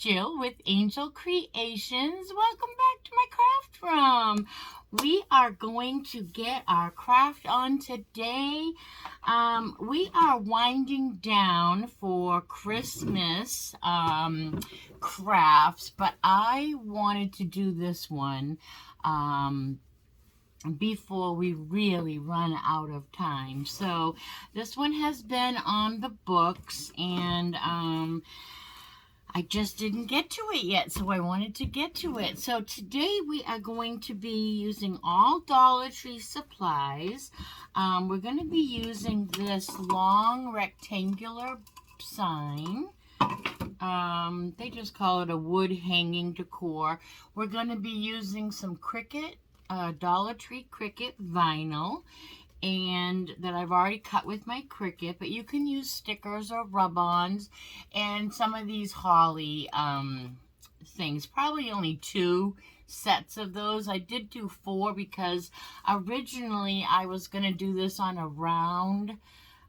Jill with Angel Creations. Welcome back to my craft room. We are going to get our craft on today. We are winding down for Christmas crafts, but I wanted to do this one before we really run out of time. So this one has been on the books, and I just didn't get to it yet, so I wanted to get to it. So today we are going to be using all Dollar Tree supplies. We're going to be using this long rectangular sign. They just call it a wood hanging decor. We're going to be using some Dollar Tree Cricut vinyl, and that I've already cut with my Cricut, but you can use stickers or rub-ons and some of these holly things. Probably only 2 sets of those. I did do 4 because originally I was going to do this on a round,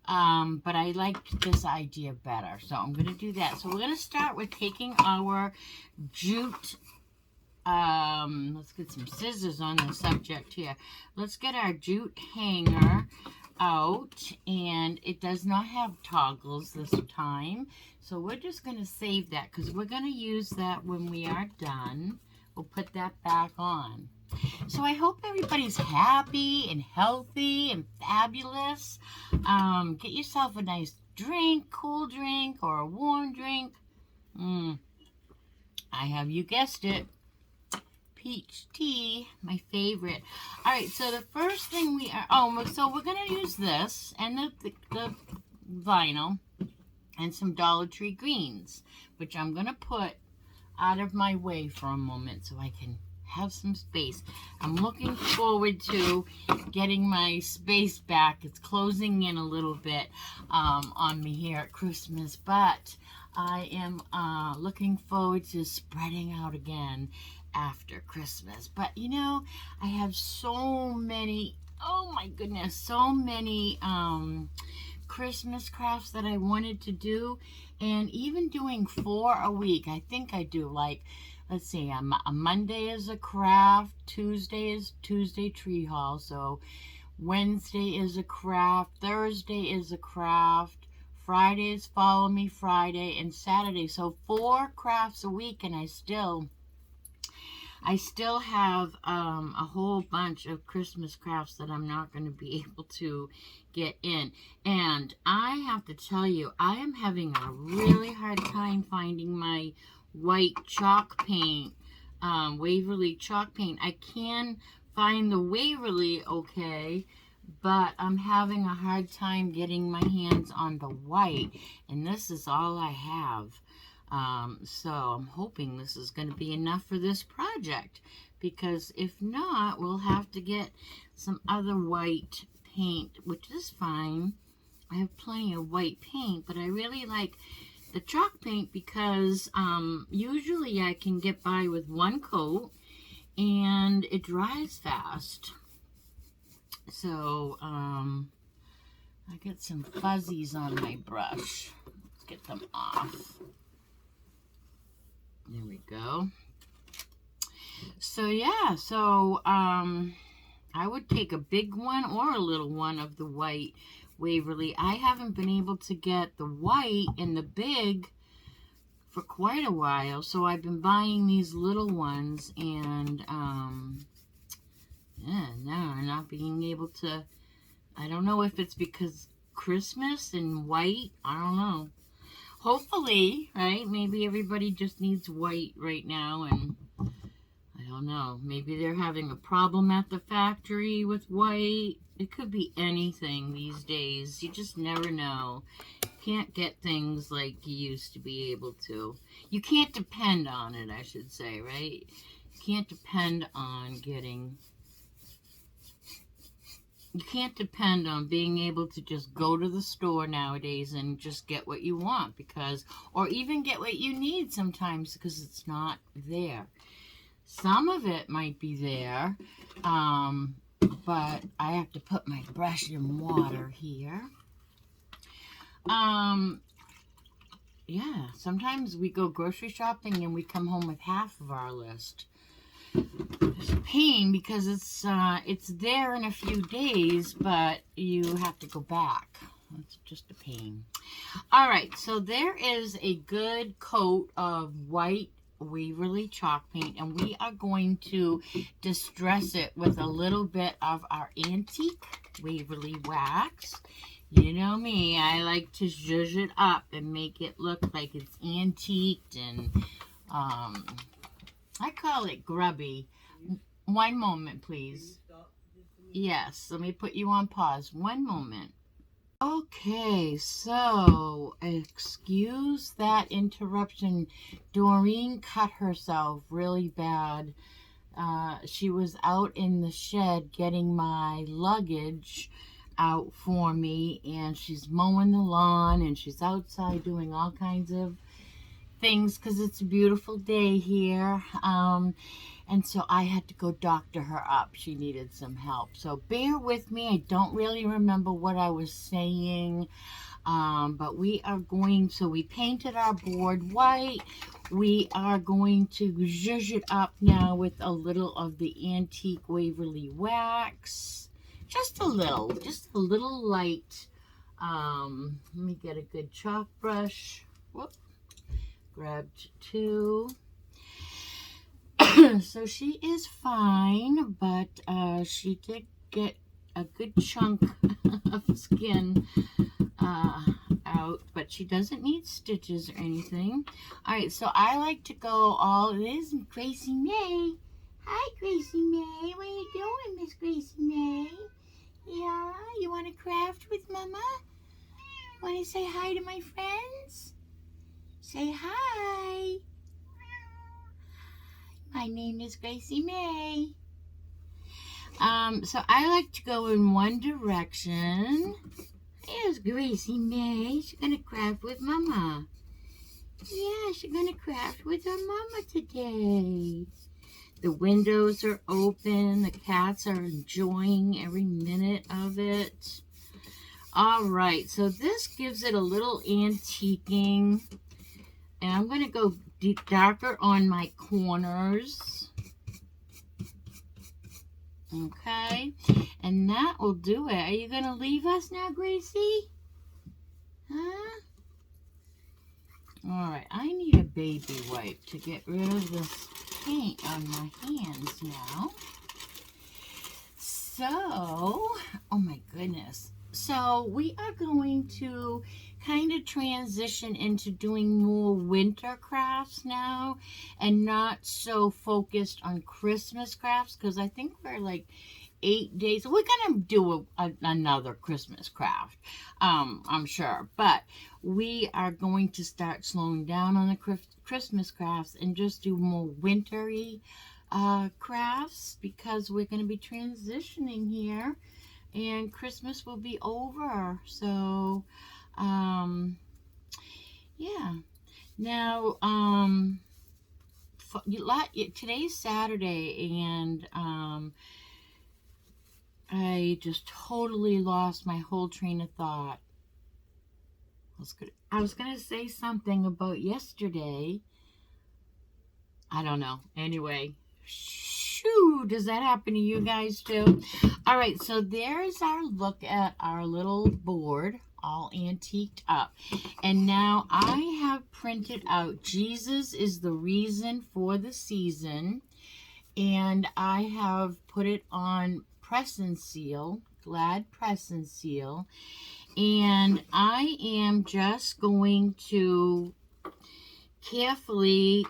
but I liked this idea better, so I'm going to do that. So we're going to start with taking our jute. Let's get some scissors on the subject here. Let's get our jute hanger out, and it does not have toggles this time, so we're just going to save that because we're going to use that when we are done. We'll put that back on. So I hope everybody's happy and healthy and fabulous. Get yourself a nice drink, cool drink or a warm drink. I have, you guessed it, peach tea, my favorite. All right, so the first thing so we're going to use this and the vinyl and some Dollar Tree greens, which I'm going to put out of my way for a moment so I can have some space. I'm looking forward to getting my space back. It's closing in a little bit on me here at Christmas, but I am looking forward to spreading out again after Christmas. But you know, I have so many, oh my goodness, so many Christmas crafts that I wanted to do, and even doing 4 a week. I think I do, like, let's see, a Monday is a craft, Tuesday is Tuesday tree haul, so Wednesday is a craft, Thursday is a craft, Friday is Follow Me Friday, and Saturday. So 4 crafts a week, and I still have a whole bunch of Christmas crafts that I'm not going to be able to get in. And I have to tell you, I am having a really hard time finding my white chalk paint, Waverly chalk paint. I can find the Waverly okay, but I'm having a hard time getting my hands on the white, and this is all I have. So I'm hoping this is going to be enough for this project, because if not, we'll have to get some other white paint, which is fine. I have plenty of white paint, but I really like the chalk paint because usually I can get by with 1 coat and it dries fast. So I get some fuzzies on my brush. Let's get them off. There we go. So yeah, so I would take a big one or a little one of the white Waverly. I haven't been able to get the white and the big for quite a while, so I've been buying these little ones, and yeah, now I'm not being able to. I don't know if it's because Christmas and white, I don't know. Hopefully, right? Maybe everybody just needs white right now, and I don't know. Maybe they're having a problem at the factory with white. It could be anything these days. You just never know. You can't get things like you used to be able to. You can't depend on it, I should say, right? You can't depend on getting... You can't depend on being able to just go to the store nowadays and just get what you want, because, or even get what you need sometimes, because it's not there. Some of it might be there, but I have to put my brush in water here. yeah, sometimes we go grocery shopping and we come home with half of our list. It's a pain because it's there in a few days, but you have to go back. It's just a pain. All right, so there is a good coat of white Waverly chalk paint, and we are going to distress it with a little bit of our antique Waverly wax. You know me, I like to zhuzh it up and make it look like it's antiqued, and I call it grubby. One moment, please. Yes, let me put you on pause. One moment. Okay, so excuse that interruption. Doreen cut herself really bad. She was out in the shed getting my luggage out for me, and she's mowing the lawn, and she's outside doing all kinds of things because it's a beautiful day here. And so I had to go doctor her up. She needed some help. So bear with me. I don't really remember what I was saying. But we are going, so we painted our board white. We are going to zhuzh it up now with a little of the antique Waverly wax. Just a little light. Let me get a good chalk brush. Whoop. Grabbed two. So she is fine, but she did get a good chunk of skin out, but she doesn't need stitches or anything. All right, so I like to go this is Gracie May. Hi, Gracie May. What are you doing, Miss Gracie May? Yeah, you want to craft with Mama? Want to say hi to my friends? Say hi. My name is Gracie May. So I like to go in one direction. There's Gracie May. She's gonna craft with Mama. Yeah, she's gonna craft with her Mama today. The windows are open. The cats are enjoying every minute of it. All right, so this gives it a little antiquing. And I'm gonna go darker on my corners. Okay, and that will do it. Are you going to leave us now, Gracie? Huh? All right, I need a baby wipe to get rid of this paint on my hands now. So, oh my goodness. So we are going to kind of transition into doing more winter crafts now and not so focused on Christmas crafts, because I think we're like 8 days. We're gonna do another Christmas craft, I'm sure, but we are going to start slowing down on the Christmas crafts and just do more wintry crafts, because we're going to be transitioning here and Christmas will be over. So yeah. Now, today's Saturday, and I just totally lost my whole train of thought. I was gonna say something about yesterday. I don't know. Anyway, shoo, does that happen to you guys too? All right, so there's our look at our little board, all antiqued up. And now I have printed out Jesus is the Reason for the Season, and I have put it on press and seal, Glad press and seal, and I am just going to carefully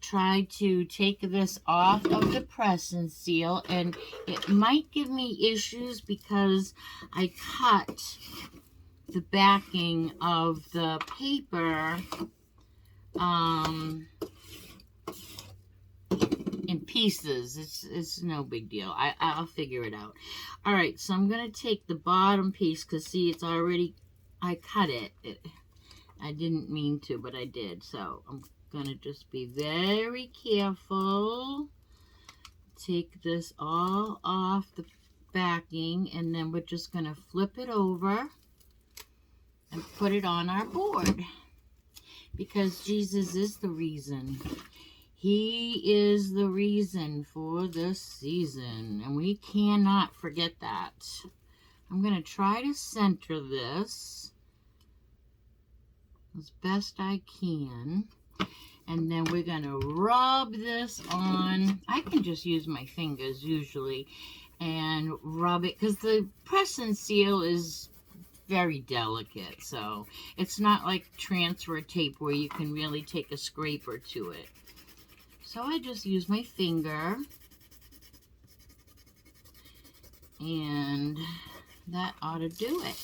try to take this off of the press and seal, and it might give me issues because I cut the backing of the paper in pieces. It's no big deal. I'll figure it out. All right, so I'm gonna take the bottom piece, because see, it's already, I cut it. I didn't mean to, but I did. So I'm gonna just be very careful. Take this all off the backing, and then we're just gonna flip it over and put it on our board. because Jesus is the reason. He is the reason for this season, and we cannot forget that. I'm going to try to center this as best I can, and then we're going to rub this on. I can just use my fingers usually and rub it, because the press and seal is very delicate, so it's not like transfer tape where you can really take a scraper to it. So I just use my finger, and that ought to do it.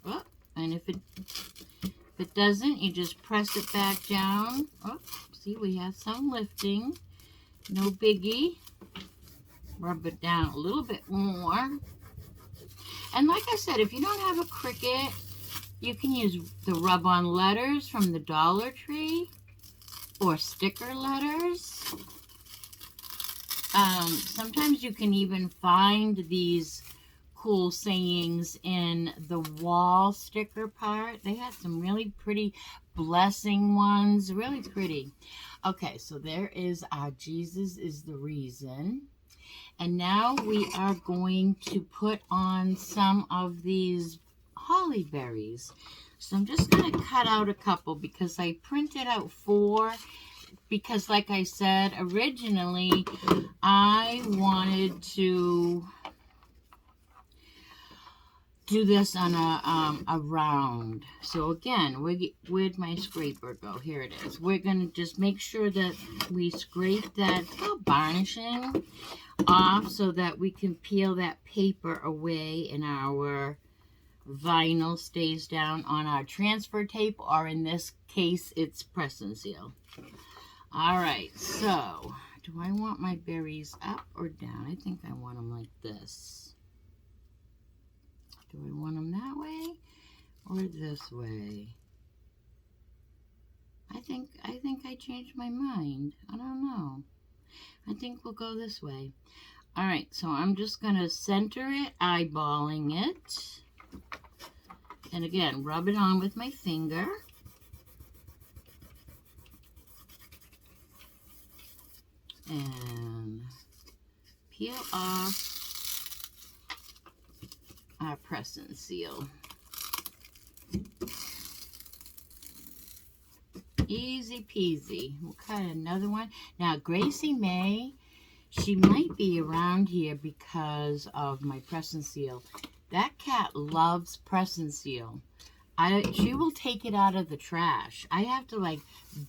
Oh, and if it doesn't, you just press it back down. Oh, see, we have some lifting. No biggie. Rub it down a little bit more. And like I said, if you don't have a Cricut, you can use the rub-on letters from the Dollar Tree, or sticker letters. Sometimes you can even find these cool sayings in the wall sticker part. They have some really pretty blessing ones, really pretty. Okay, so there is our Jesus is the reason. And now we are going to put on some of these holly berries. So I'm just going to cut out a couple because I printed out 4, because like I said, originally I wanted to do this on a round. So again, where'd my scraper go? Here it is. We're going to just make sure that we scrape that varnishing off so that we can peel that paper away and our vinyl stays down on our transfer tape, or in this case it's press and seal. Alright, so do I want my berries up or down? I think I want them like this. Do I want them that way or this way? I think I changed my mind. I don't know. I think we'll go this way. Alright, so I'm just going to center it, eyeballing it. And again, rub it on with my finger. And peel off our press and seal. Easy peasy. We'll cut another one. Now, Gracie May, she might be around here because of my press and seal. That cat loves press and seal. She will take it out of the trash. I have to like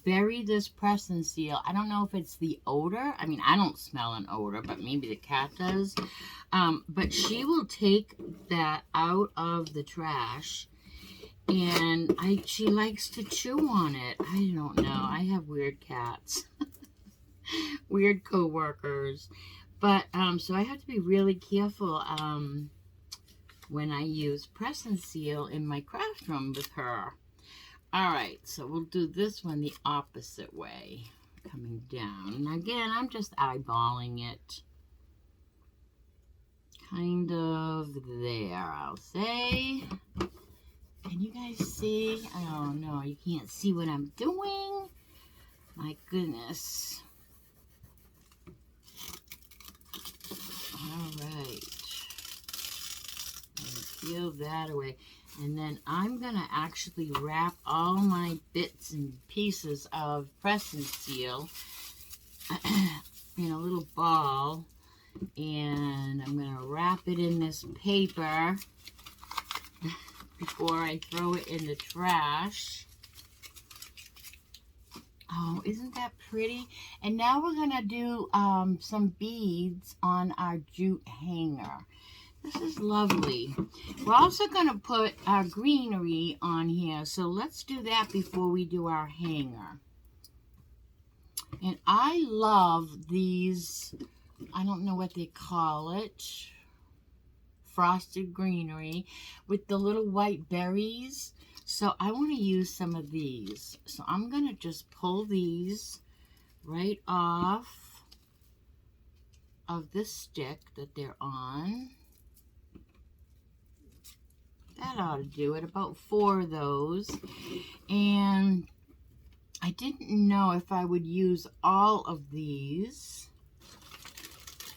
bury this press and seal. I don't know if it's the odor. I mean, I don't smell an odor, but maybe the cat does. But she will take that out of the trash. And she likes to chew on it. I don't know. I have weird cats. Weird co-workers. But, so I have to be really careful when I use press and seal in my craft room with her. Alright, so we'll do this one the opposite way. Coming down. And again, I'm just eyeballing it. Kind of there, I'll say. Can you guys see? Oh no, you can't see what I'm doing. My goodness. Alright. Peel that away. And then I'm going to actually wrap all my bits and pieces of press and seal in a little ball. And I'm going to wrap it in this paper before I throw it in the trash. Oh, isn't that pretty? And now we're going to do some beads on our jute hanger. This is lovely. We're also going to put our greenery on here. So let's do that before we do our hanger. And I love these, I don't know what they call it, frosted greenery with the little white berries. So I want to use some of these. So I'm going to just pull these right off of the stick that they're on. That ought to do it, about 4 of those. And I didn't know if I would use all of these,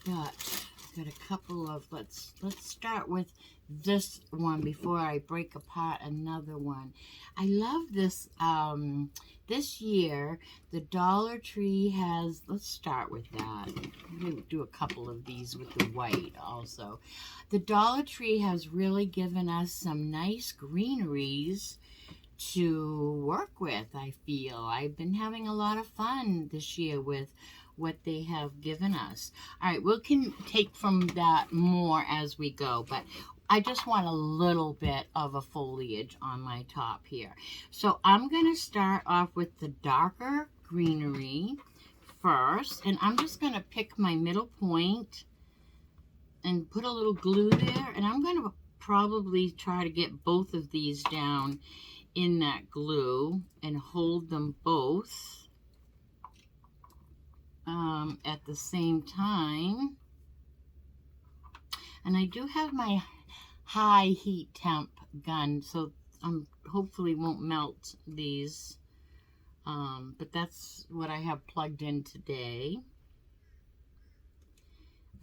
but I've got a couple of, let's start with this one before I break apart another one. I love this, this year, the Dollar Tree has, let's start with that. I'm going to do a couple of these with the white also. The Dollar Tree has really given us some nice greeneries to work with, I feel. I've been having a lot of fun this year with what they have given us. All right, we can take from that more as we go, but I just want a little bit of a foliage on my top here. So I'm going to start off with the darker greenery first, and I'm just going to pick my middle point and put a little glue there, and I'm going to probably try to get both of these down in that glue and hold them both at the same time. And I do have my high heat temp gun, so hopefully won't melt these, but that's what I have plugged in today.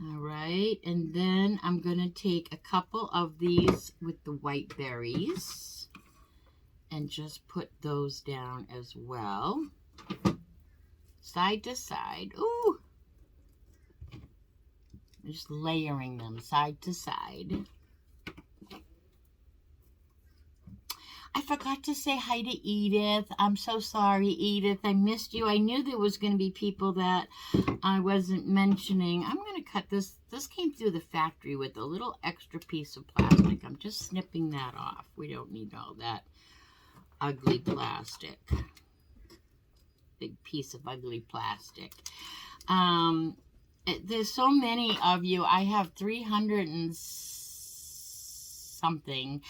All right, and then I'm going to take a couple of these with the white berries and just put those down as well, side to side. Ooh, just layering them side to side. I forgot to say hi to Edith. I'm so sorry, Edith. I missed you. I knew there was going to be people that I wasn't mentioning. I'm going to cut this. This came through the factory with a little extra piece of plastic. I'm just snipping that off. We don't need all that ugly plastic. Big piece of ugly plastic. There's so many of you. I have 300 and something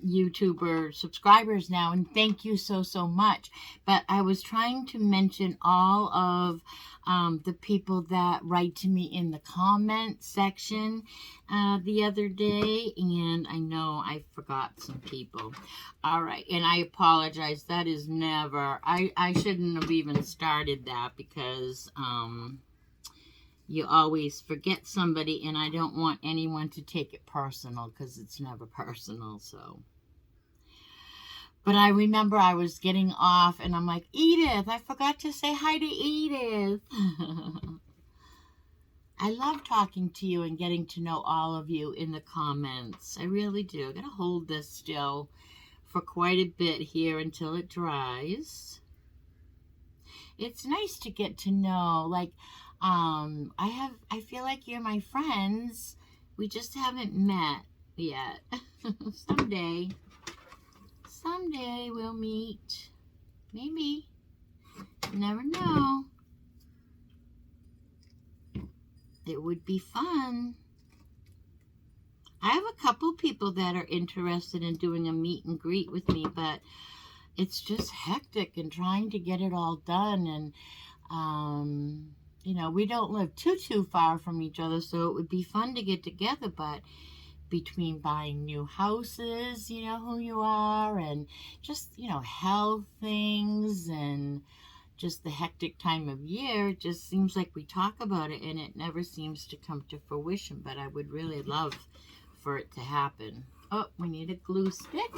YouTuber subscribers now, and thank you so much. But I was trying to mention all of the people that write to me in the comment section the other day, and I know I forgot some people. All right, and I apologize. That is never, I shouldn't have even started that, because you always forget somebody, and I don't want anyone to take it personal, because it's never personal. So, but I remember I was getting off, and I'm like, Edith, I forgot to say hi to Edith. I love talking to you and getting to know all of you in the comments. I really do. I'm going to hold this still for quite a bit here until it dries. It's nice to get to know, like, I feel like you're my friends. We just haven't met yet. Someday we'll meet. Maybe. You never know. It would be fun. I have a couple people that are interested in doing a meet and greet with me, but it's just hectic and trying to get it all done. And, you know, we don't live too far from each other, so it would be fun to get together, but between buying new houses, you know who you are, and just, you know, health things, and just the hectic time of year, it just seems like we talk about it and it never seems to come to fruition. But I would really love for it to happen. Oh, we need a glue stick.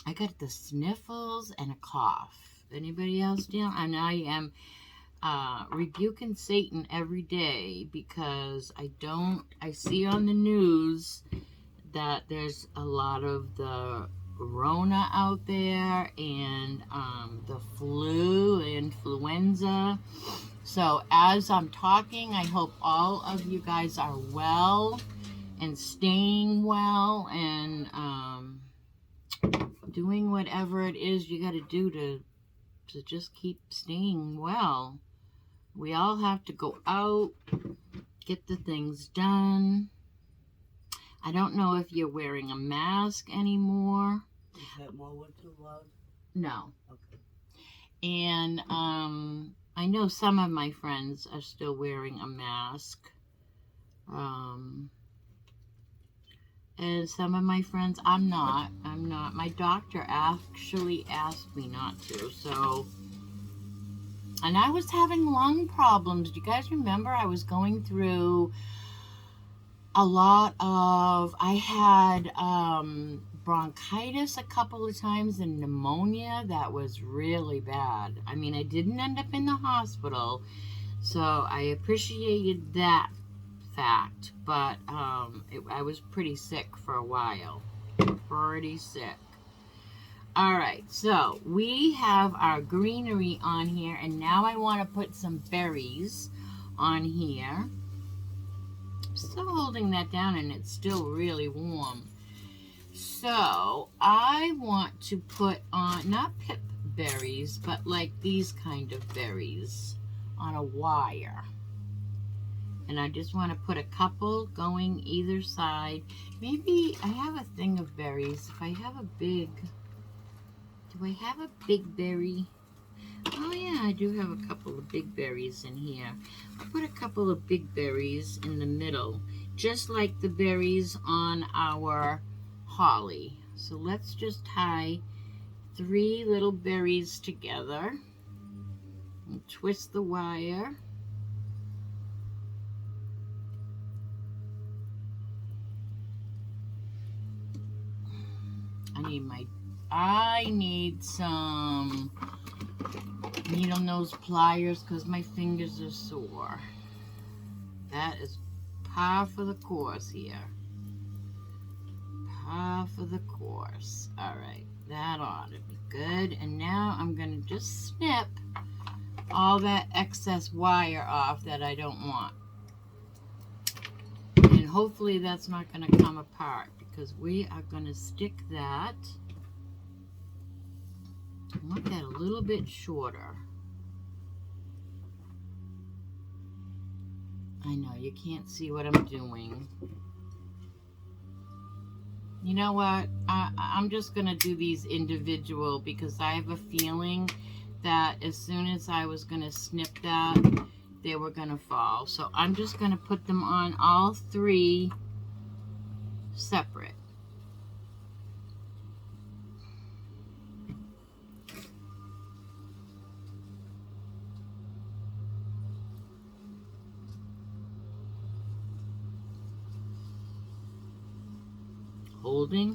I got the sniffles and a cough. Anybody else dealing? And I am rebuking Satan every day, because I see on the news that there's a lot of the Rona out there, and the flu, influenza. So as I'm talking, I hope all of you guys are well and staying well, and doing whatever it is you got to do to just keep staying well. We all have to go out, get the things done. I don't know if you're wearing a mask anymore. Is that more what you love? No. Okay. And I know some of my friends are still wearing a mask. And some of my friends, I'm not. My doctor actually asked me not to. So, and I was having lung problems. Do you guys remember I was going through a lot of, I had bronchitis a couple of times and pneumonia that was really bad. I mean, I didn't end up in the hospital, so I appreciated that fact, but I was pretty sick for a while. Pretty sick. Alright, so we have our greenery on here, and now I want to put some berries on here. Still holding that down, and it's still really warm. So I want to put on, not pip berries, but like these kind of berries on a wire. And I just want to put a couple going either side. Maybe I have a thing of berries. If I have a big, do I have a big berry? Oh yeah, I do have a couple of big berries in here. I'll put a couple of big berries in the middle, just like the berries on our holly. So let's just tie 3 little berries together and twist the wire. I need some needle nose pliers because my fingers are sore. That is par for the course here. Par for the course. Alright, that ought to be good. And now I'm going to just snip all that excess wire off that I don't want. And hopefully that's not going to come apart, because we are going to stick that. I want that a little bit shorter. I know you can't see what I'm doing. You know what? I'm just going to do these individual, because I have a feeling that as soon as I was going to snip that, they were going to fall. So I'm just going to put them on all 3 separate.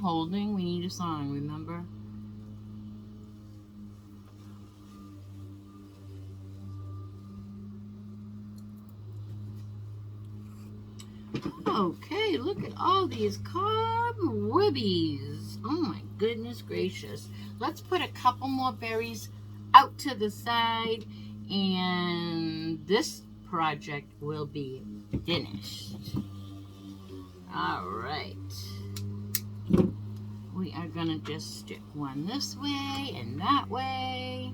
Holding, we need a song, remember? Okay, look at all these cobwebbies. Oh my goodness gracious. Let's put a couple more berries out to the side, and this project will be finished. All right. We are going to just stick one this way and that way.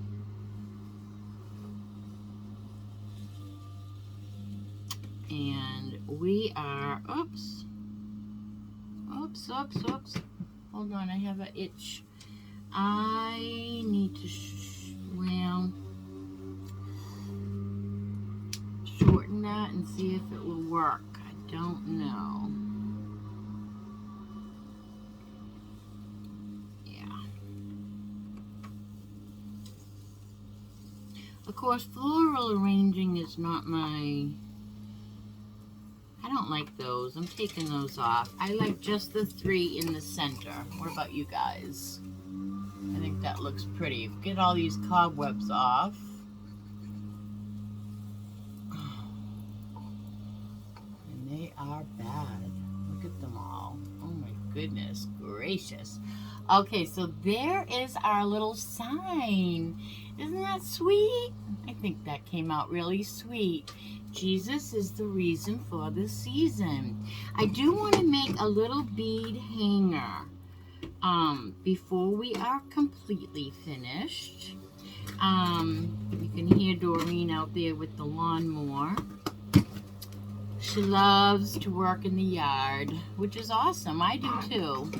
And we are, oops. Hold on, I have an itch. I need to, shorten that and see if it will work. I don't know. Of course, floral arranging is not my, I don't like those. I'm taking those off. I like just the 3 in the center. What about you guys? I think that looks pretty. Get all these cobwebs off. And they are bad. Look at them all. Oh my goodness gracious. Okay, so there is our little sign. Isn't that sweet? I think that came out really sweet. Jesus is the reason for the season. I do want to make a little bead hanger before we are completely finished. You can hear Doreen out there with the lawnmower. She loves to work in the yard, which is awesome. I do too.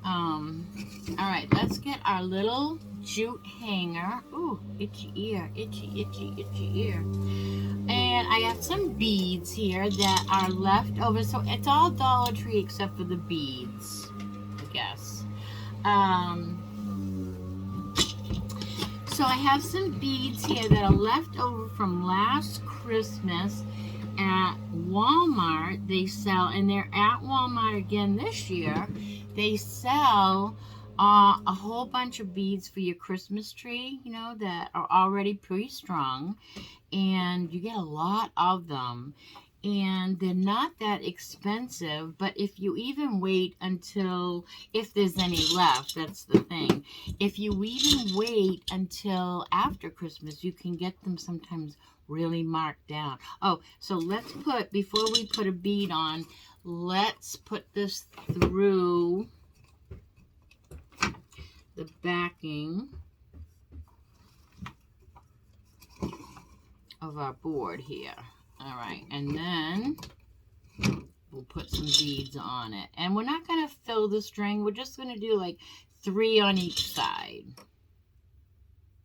All right, let's get our little jute hanger. Ooh, itchy ear, itchy, itchy, itchy ear. And I have some beads here that are left over. So it's all Dollar Tree except for the beads, I guess. So I have some beads here that are left over from last Christmas at Walmart. They sell, and they're at Walmart again this year. They sell a whole bunch of beads for your Christmas tree, you know, that are already pretty strong, and you get a lot of them. And they're not that expensive, but if you even wait until, if there's any left, that's the thing. If you even wait until after Christmas, you can get them sometimes really marked down. Oh, so let's put, before we put a bead on, let's put this through the backing of our board here. All right, and then we'll put some beads on it. And we're not going to fill the string. We're just going to do like 3 on each side.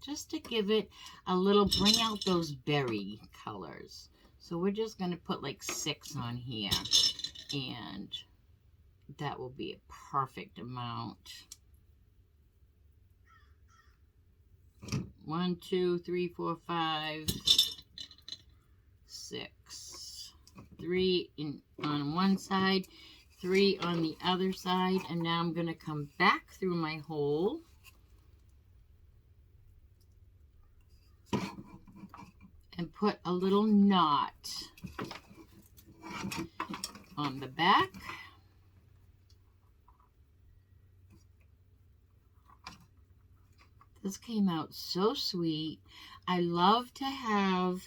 Just to give it a little, bring out those berry colors. So we're just going to put like 6 on here. And that will be a perfect amount. 1, 2, 3, 4, 5, 6. 3 on one side, 3 on the other side, and now I'm going to come back through my hole and put a little knot on the back. This came out so sweet. I love to have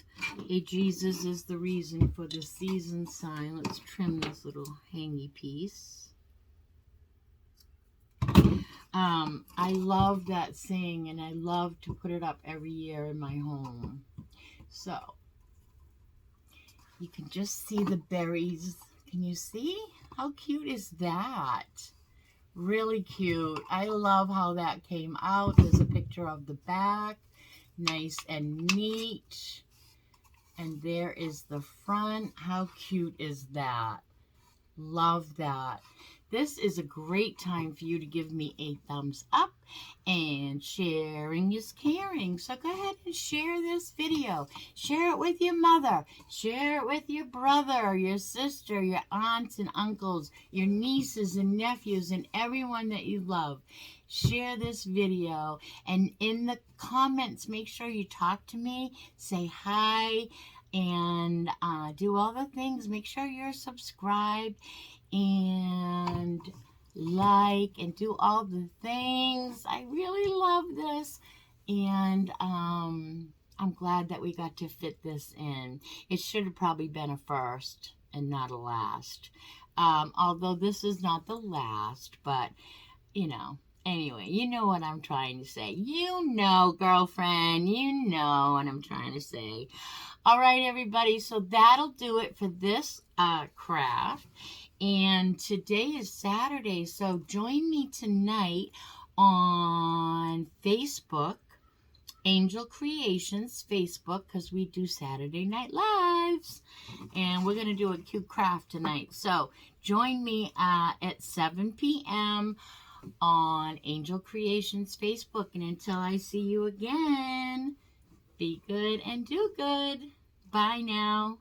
a Jesus is the reason for the season sign. Let's trim this little hangy piece. I love that saying, and I love to put it up every year in my home. So, you can just see the berries. Can you see? How cute is that? Really cute. I love how that came out. There's a picture of the back. Nice and neat. And there is the front. How cute is that? Love that. This is a great time for you to give me a thumbs up, and sharing is caring. So go ahead and share this video. Share it with your mother. Share it with your brother, your sister, your aunts and uncles, your nieces and nephews, and everyone that you love. Share this video, and in the comments, make sure you talk to me, say hi, and do all the things. Make sure you're subscribed and like and do all the things. I really love this, and I'm glad that we got to fit this in. It should have probably been a first and not a last, although this is not the last, but you know, anyway, you know what I'm trying to say. You know, girlfriend, you know what I'm trying to say. All right, everybody, so that'll do it for this craft. And today is Saturday, so join me tonight on Facebook, Angel Creations Facebook, because we do Saturday Night Lives. And we're going to do a cute craft tonight. So join me at 7 p.m. on Angel Creations Facebook. And until I see you again, be good and do good. Bye now.